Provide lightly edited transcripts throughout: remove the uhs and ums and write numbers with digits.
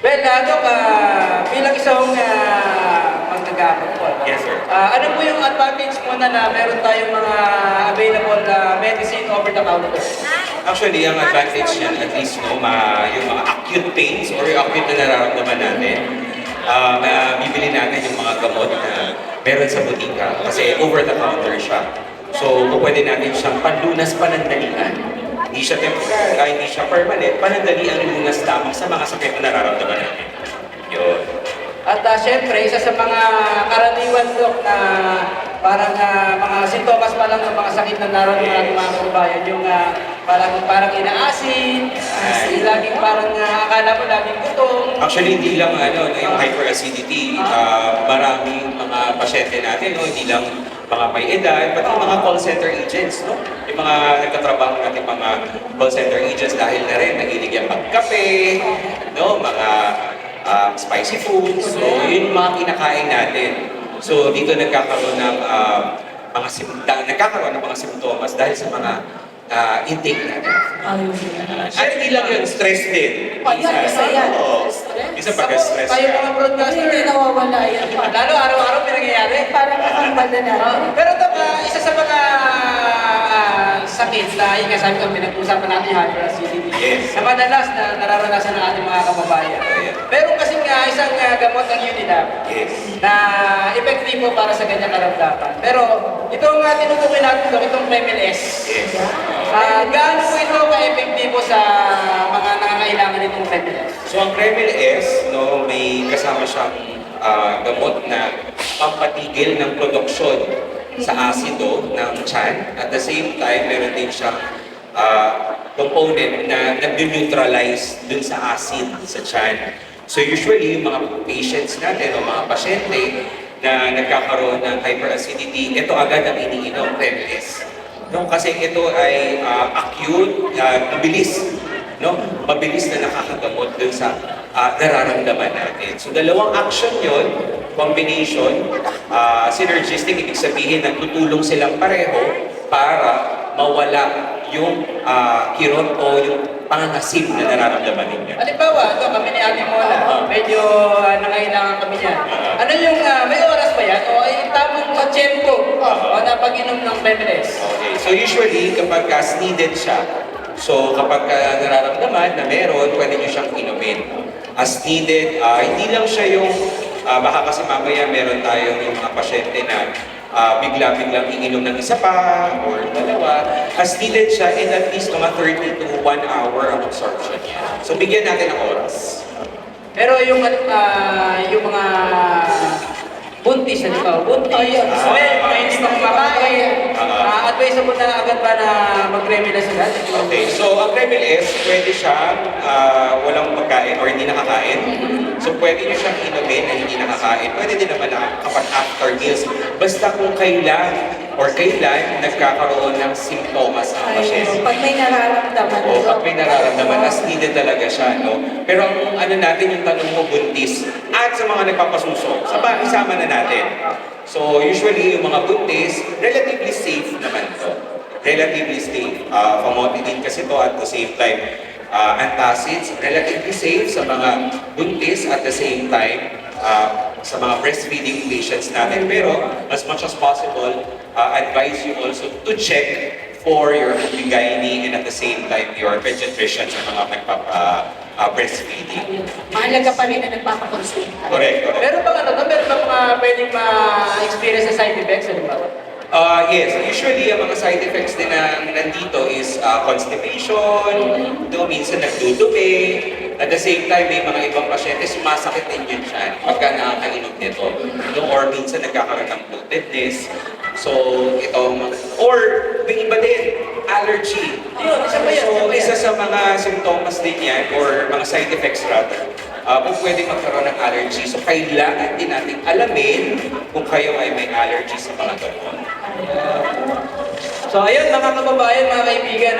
Well, Doc, bilang isang manggagapan po, Yes, sir. ano po yung advantage muna na meron tayong mga available medicine over the counter? Actually, ang advantage niyan, at least no, yung mga acute pains or yung acute na nararamdaman natin, bibili natin yung mga gamot na meron sa butika kasi over-the-counter siya. So, pwede natin siyang panlunas panandalian. Hindi siya temporary, hindi siya permanent, panandali ang lunas lamang sa mga sakit na nararamdaman natin. Yun. At syempre, isa sa mga karaniwan, Dok, na parang mga sintomas pa lang ng mga sakit na nararamdaman ng mga kababayan, yung parang inaasin, laging parang akala mo laging gutom. Actually, hindi lang yung hyperacidity. Maraming mga pasyente natin, no, hindi lang mga may edad, pati mga call center agents, no? Yung mga nagtatrabaho natin mga call center agents dahil na rin nahilig yung magkape, no? Mga spicy foods, so yun yung mga kinakain natin. So dito nagkakaroon ng mga simptomas dahil sa mga intake natin. At hindi lang yun, stress din. Isa yan. Oo. Stress. Isa pagka-stress Tayo yan. mga broadcaster, Hindi nawawala yan. lalo araw-araw pinangyayari. Parang kakambal na natin. Pero Dok, isa sa mga sakit na yung sabi ko, pinag-usapan natin yung hyperacidity. Yes. Na madalas na nararanasan ng ating mga kababayan. Yeah. Meron kasing isang gamot ng Unilab Yes. na epektibo para sa ganyang karamdaman. Pero itong tinutukoy natin Dok, itong Premel-S. Yes. Gaano po ito ka-epektibo sa mga nangangailangan nitong Premel-S? So ang Kreml S, no, may kasama siyang gamot na pampatigil ng produksyon sa asido ng tiyan. At the same time, meron din siyang component na nag-neutralize dun sa acid sa tiyan. So usually, yung mga patients natin o mga pasyente na nagkakaroon ng hyperacidity, ito agad ang iniinom, Kreml S. No, kasi ito ay acute, mabilis. No? Mabilis na nakakagamot dun sa nararamdaman natin. So dalawang action yon, combination, synergistic, ibig sabihin nagtutulong silang pareho para mawala yung kirot o yung pangangasim na nararamdaman ninyo. Halimbawa, ito kami ni Ate Mola, medyo nangailangan kami niyan. Ano yung, may oras ba yan? O ay tamang tempo na pag-inom ng Premel-S? Okay, so usually kapag needed siya, so kapag nararamdaman na meron, pwede nyo siyang inumin. As needed, hindi lang siya yung, baka kasi mamaya meron tayong yung mga pasyente na bigla-biglang iinom ng isa pa or dalawa. As needed siya, in at least mga 30 to 1 hour ang absorption niya. So bigyan natin ng oras. Pero yung mga buntis, buntis, mga hindi pa kumakain, advisable na agad ba na mag-remedy sila? Okay, so ang Kreml S, pwede siyang walang pagkain or hindi nakakain. So pwede nyo siyang inumin na hindi nakakain. Pwede din naman na kapag after meals. Basta kung kailan nagkakaroon ng simptomas ang pasyente. Pag may nararamdaman. O pag may nararamdaman, as needed talaga siya, no? Pero ang natin yung tanong mo, buntis, at sa mga nagpapasuso, isama na natin. So usually yung mga buntis, relatively safe naman to. Relatively safe. Famotidine kasi to at the same time, antacids, relatively safe sa mga buntis at the same time, sa mga breastfeeding patients natin. Pero as much as possible, advise you also to check for your OB-GYN and at the same time your pediatrician sa mga breastfeeding. Mahalaga pa rin na nagpapakonsulta. Correct, correct. Meron bang meron bang mga pwedeng ma-experience sa side effects? Ano ba? Yes, usually ang mga side effects din na nandito is constipation, minsan nagdudumi. At the same time, may mga ibang pasyente sumasakit din yun siya pagka nakakainom nito. Or minsan nagkakaroon ng bloatedness. So, or may iba din, allergy. So, isa sa mga symptoms din yan, or mga side effects rather, kung pwede magkaroon ng allergy. So, kailangan din natin alamin kung kayo ay may allergy sa mga gamot. So ayun mga kababayan, mga kaibigan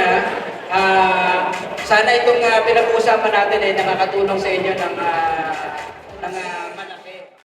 sana itong pinag-uusapan natin ay nakakatulong sa inyo ng malaki.